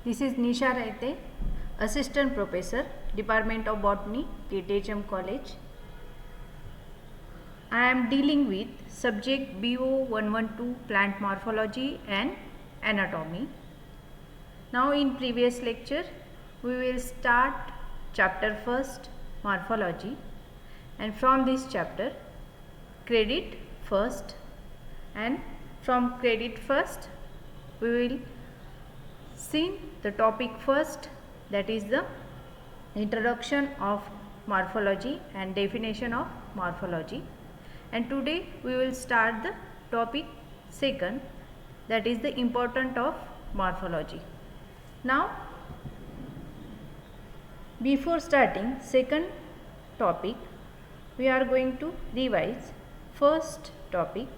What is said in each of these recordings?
This is Nisha Raite, Assistant Professor, Department of Botany, KTHM College. I am dealing with subject BO112 Plant Morphology and Anatomy. Now in previous lecture, we will start chapter first, Morphology, and from this chapter, credit first, and from credit first, we will see the topic first, that is the introduction of morphology and definition of morphology, and today we will start the topic second, that is the importance of morphology. Now before starting second topic, we are going to revise first topic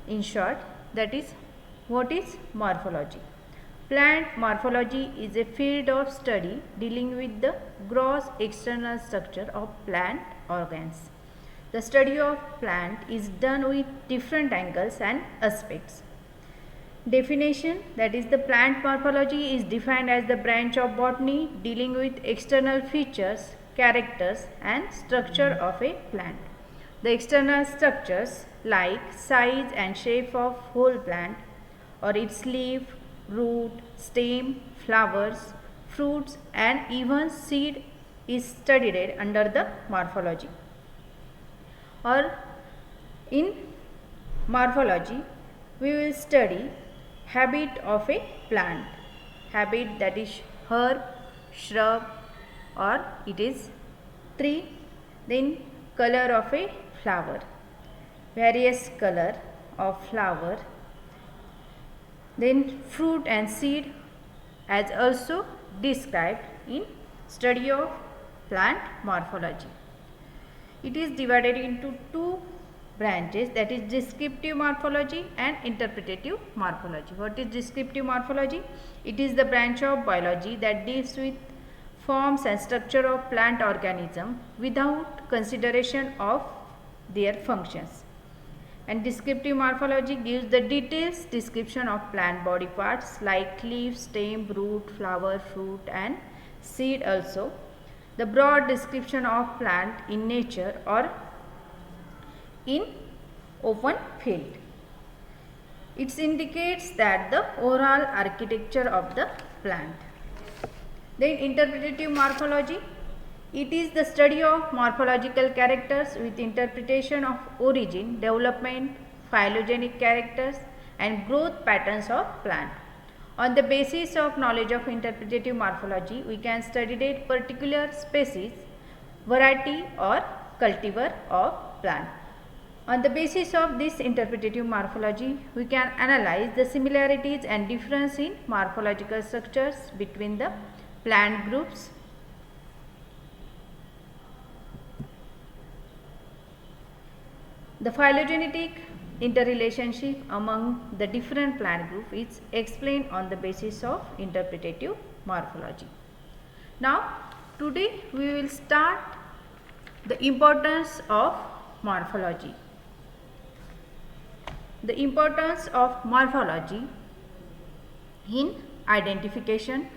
in short, that is what is morphology. Plant morphology is a field of study dealing with the gross external structure of plant organs. The study of plant is done with different angles and aspects. Definition, that is the plant morphology is defined as the branch of botany dealing with external features, characters and structure of a plant. The external structures like size and shape of whole plant or its leaf, root, stem, flowers, fruits and even seed is studied under the morphology. Or in morphology, we will study habit of a plant. Habit, that is herb, shrub or it is tree. Then color of a flower, various color of flower. Then fruit and seed as also described in study of plant morphology. It is divided into two branches, that is descriptive morphology and interpretative morphology. What is descriptive morphology? It is the branch of biology that deals with forms and structure of plant organism without consideration of their functions. And descriptive morphology gives the detailed description of plant body parts like leaf, stem, root, flower, fruit and seed also. The broad description of plant in nature or in open field. It indicates that the overall architecture of the plant. Then interpretative morphology. It is the study of morphological characters with interpretation of origin, development, phylogenetic characters and growth patterns of plant. On the basis of knowledge of interpretative morphology, we can study a particular species, variety or cultivar of plant. On the basis of this interpretative morphology, we can analyze the similarities and difference in morphological structures between the plant groups. The phylogenetic interrelationship among the different plant groups is explained on the basis of interpretative morphology. Now, today we will start the importance of morphology. The importance of morphology in identification,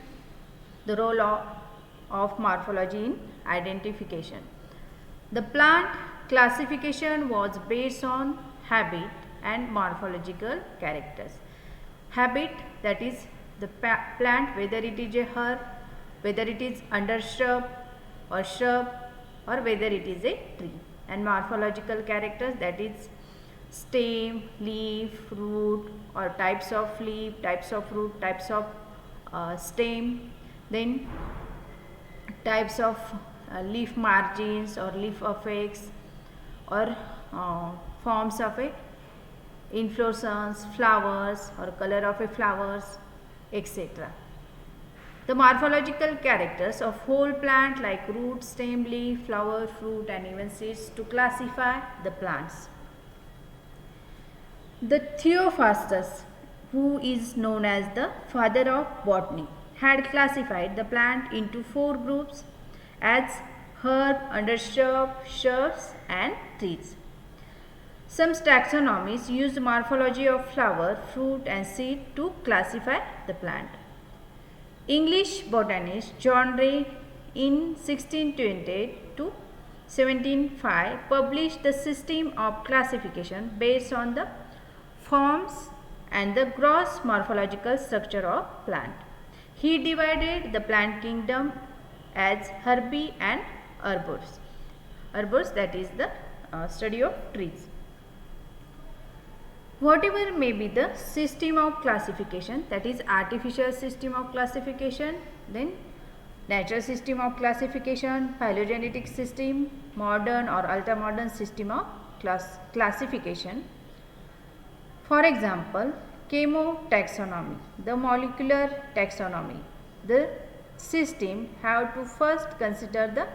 the role of morphology in identification. The plant classification was based on habit and morphological characters. Habit, that is the plant, whether it is a herb, whether it is undershrub or shrub or whether it is a tree. And morphological characters, that is stem, leaf, root or types of leaf, types of root, types of stem, then types of leaf margins or leaf effects or forms of a inflorescence, flowers or color of a flowers, etc. The morphological characters of whole plant like root, stem, leaf, flower, fruit and even seeds to classify the plants. The Theophrastus, who is known as the father of botany, had classified the plant into four groups as herb, undershrub, shrubs and trees. Some taxonomies use morphology of flower, fruit and seed to classify the plant. English botanist John Ray in 1628 to 1705 published the system of classification based on the forms and the gross morphological structure of plant. He divided the plant kingdom as herbae and herbivores. Herbivores, that is the study of trees. Whatever may be the system of classification, that is artificial system of classification, then natural system of classification, phylogenetic system, modern or ultra-modern system of classification. For example, chemotaxonomy, the molecular taxonomy. The system have to first consider the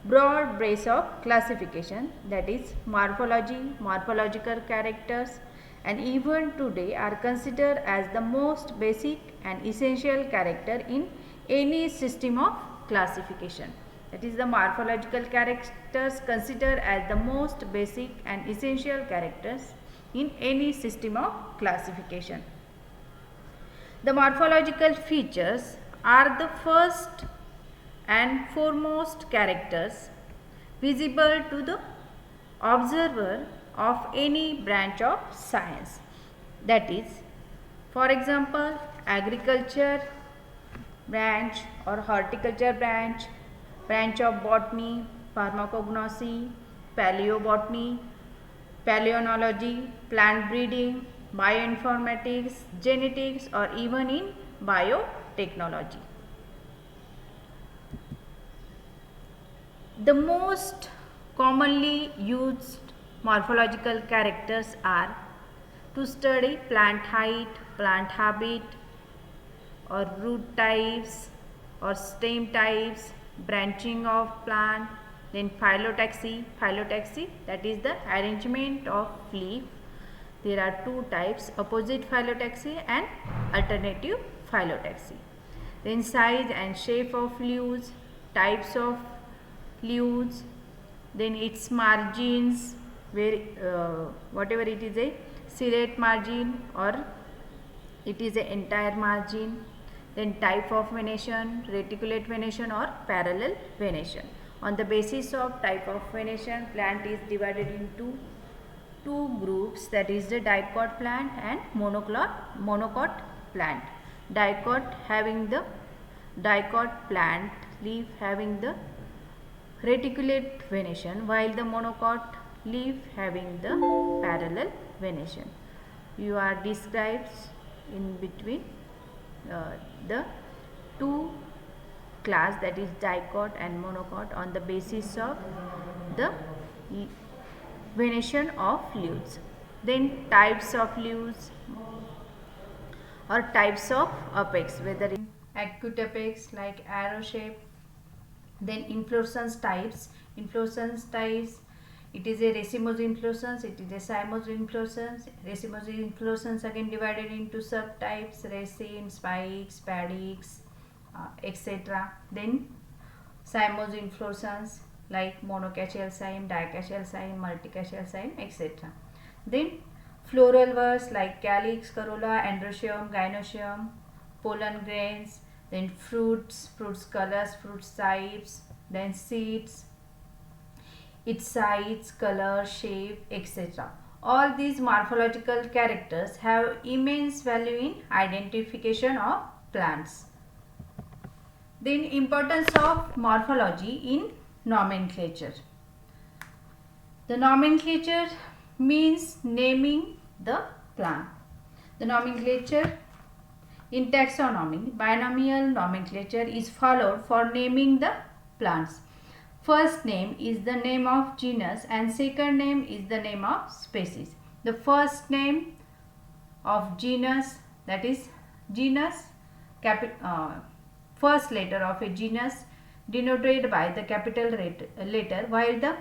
broad base of classification, that is morphology, morphological characters, and even today are considered as the most basic and essential character in any system of classification. That is, the morphological characters considered as the most basic and essential characters in any system of classification. The morphological features are the first and foremost characters visible to the observer of any branch of science. That is, for example, agriculture branch or horticulture branch, branch of botany, pharmacognosy, paleobotany, paleontology, plant breeding, bioinformatics, genetics, or even in biotechnology. The most commonly used morphological characters are to study plant height, plant habit, or root types or stem types, branching of plant, then phyllotaxy, that is the arrangement of leaf. There are two types, opposite phyllotaxy and alternative phyllotaxy. Then size and shape of leaves, types of leaves, then its margins, where whatever it is a serrate margin or it is a entire margin, then type of venation, reticulate venation or parallel venation. On the basis of type of venation, plant is divided into two groups, that is the dicot plant and monocot plant. Dicot plant leaf having the reticulate venation, while the monocot leaf having the parallel venation. You are described in between the two class, that is dicot and monocot, on the basis of the venation of leaves. Then types of leaves or types of apex, whether in acute apex like arrow shape. Then inflorescence types, it is a racemose inflorescence, it is a cymose inflorescence. Racemose inflorescence again divided into subtypes, raceme, spikes, paddix, etc. Then cymose inflorescence like monocachial cyme, dicachial cyme, multicachial cyme, etc. Then floral verse like calyx, corolla, androecium, gynoecium, pollen grains. Then fruits, colors, fruit types, then seeds, its size, color, shape, etc. All these morphological characters have immense value in identification of plants. Then importance of morphology in nomenclature. The nomenclature means naming the plant. The nomenclature in taxonomy, binomial nomenclature is followed for naming the plants. First name is the name of genus and second name is the name of species. The first name of genus, that is genus, first letter of a genus denoted by the capital letter, while the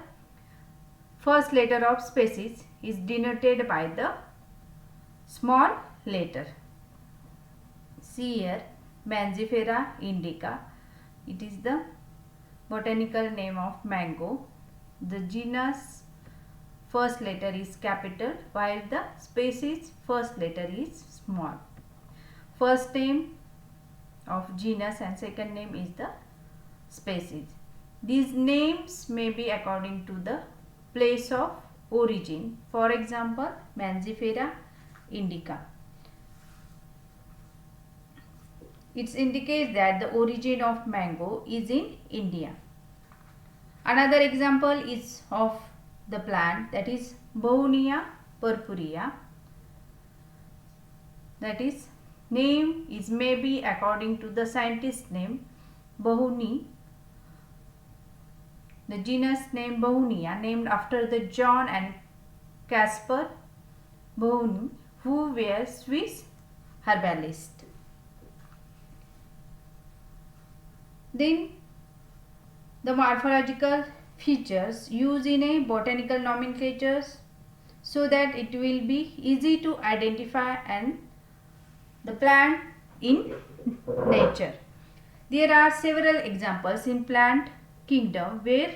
first letter of species is denoted by the small letter. See here, Mangifera indica, it is the botanical name of mango. The genus first letter is capital while the species first letter is small. First name of genus and second name is the species. These names may be according to the place of origin. For example, Mangifera indica. It indicates that the origin of mango is in India. Another example is of the plant, that is Begonia purpurea. That is, name is maybe according to the scientist name Bohuni. The genus name Begonia, named after the John and Caspar Bohuni, who were Swiss herbalists. Then the morphological features used in a botanical nomenclatures so that it will be easy to identify and the plant in nature. There are several examples in plant kingdom where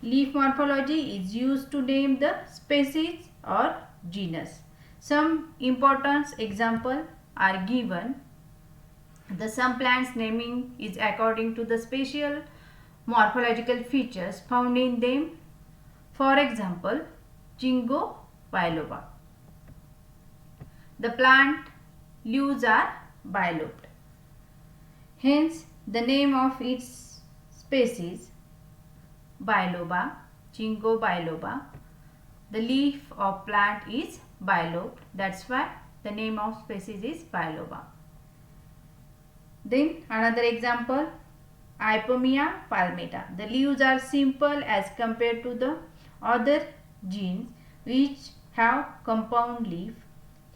leaf morphology is used to name the species or genus. Some important examples are given. Some plants naming is according to the special morphological features found in them. For example, Ginkgo biloba. The plant leaves are bilobed. Hence, the name of its species biloba, Ginkgo biloba. The leaf of plant is bilobed. That's why the name of species is biloba. Then another example, Ipomoea palmata. The leaves are simple as compared to the other genes which have compound leaf.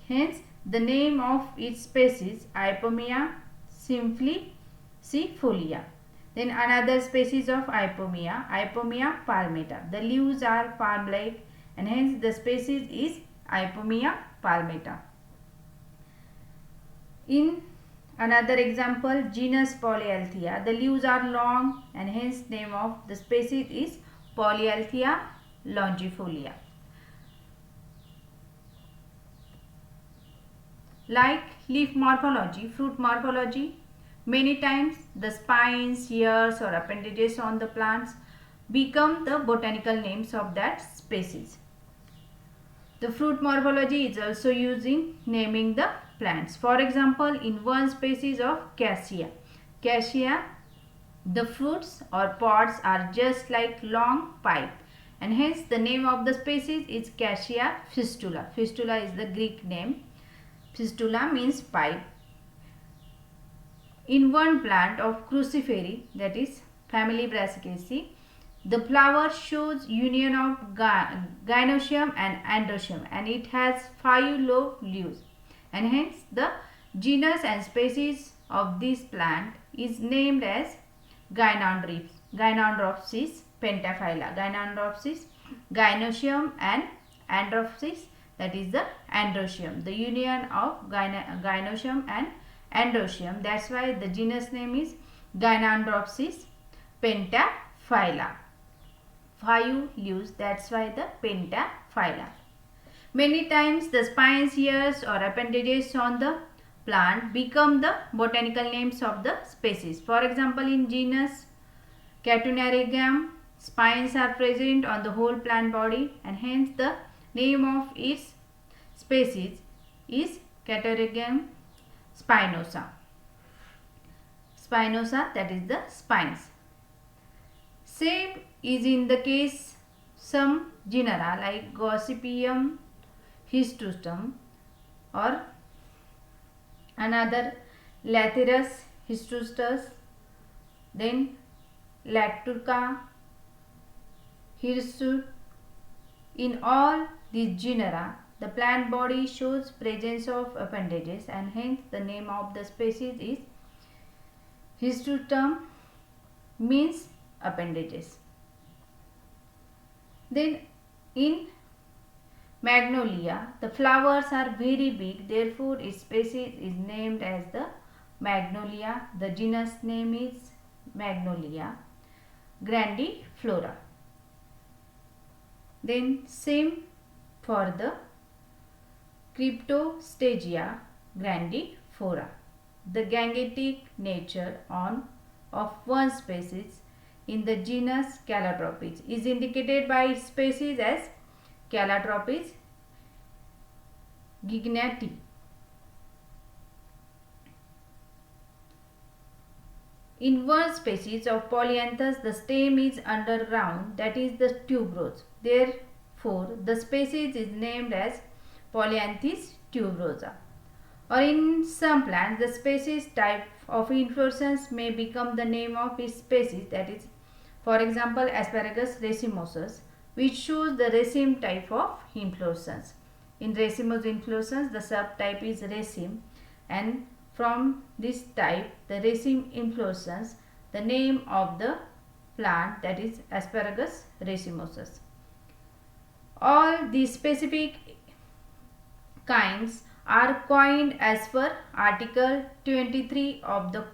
Hence, the name of its species Ipomoea simplicifolia. Then another species of Ipomoea, Ipomoea palmata. The leaves are palm-like and hence the species is Ipomoea palmata. In another example, genus Polyalthea. The leaves are long and hence name of the species is Polyalthea longifolia. Like leaf morphology, fruit morphology, many times the spines, ears or appendages on the plants become the botanical names of that species. The fruit morphology is also used in naming the plants. For example, in one species of cassia, the fruits or pods are just like long pipe and hence the name of the species is Cassia fistula. Fistula is the Greek name. Fistula means pipe. In one plant of cruciferae, that is family Brassicaceae, the flower shows union of gynoecium and androecium and it has 5 lobe leaves and hence the genus and species of this plant is named as Gynandropsis pentaphylla. Gynandropsis, gynoecium and andropsis, that is the androecium. The union of gynoecium and androecium, that's why the genus name is Gynandropsis pentaphylla. 5 leaves, that's why the pentaphylla. Many times the spines, ears or appendages on the plant become the botanical names of the species. For example, in genus Caturnarium, spines are present on the whole plant body and hence the name of its species is Caturnarium spinosa. Spinosa, that is the spines. Same is in the case some genera like Gossypium hirsutum or another Lathyrus hirsutus, then Lactuca hirsute. In all these genera, the plant body shows presence of appendages and hence the name of the species is Hirsutum, means appendages. Then in Magnolia, the flowers are very big, therefore its species is named as the Magnolia. The genus name is Magnolia grandiflora. Then same for the Cryptostagia grandiflora. the gangetic nature of one species in the genus Calotropis is indicated by its species as Calotropis gignati. In one species of Polyanthus, the stem is underground, that is the tuberose. Therefore, the species is named as Polyanthus tuberosa. Or in some plants, the species type of inflorescence may become the name of its species, that is, for example, Asparagus racemosus, which shows the raceme type of inflorescence. In racemose inflorescence, the subtype is raceme, and from this type, the raceme inflorescence, the name of the plant, that is Asparagus racemosus. All these specific kinds are coined as per Article 23 of the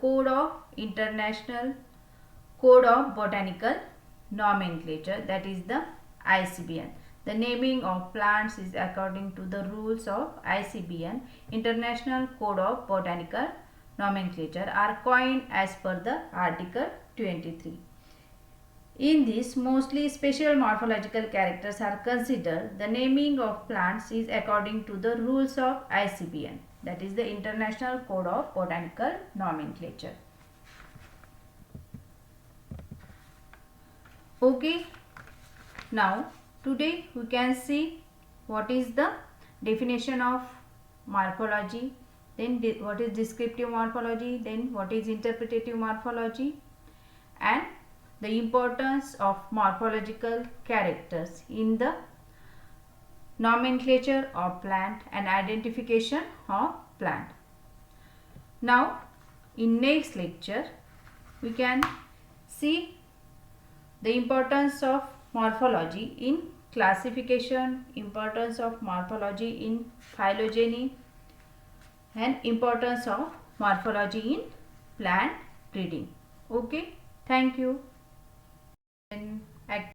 International Code of Botanical Nomenclature, that is the ICBN. The naming of plants is according to the rules of ICBN, International Code of Botanical Nomenclature, are coined as per the Article 23. In this, mostly special morphological characters are considered. The naming of plants is according to the rules of ICBN, that is the International Code of Botanical Nomenclature. Okay, now today we can see what is the definition of morphology, then what is descriptive morphology, then what is interpretative morphology, and the importance of morphological characters in the nomenclature of plant and identification of plant. Now, in next lecture, we can see the importance of morphology in classification, importance of morphology in phylogeny, and importance of morphology in plant breeding. Okay, thank you.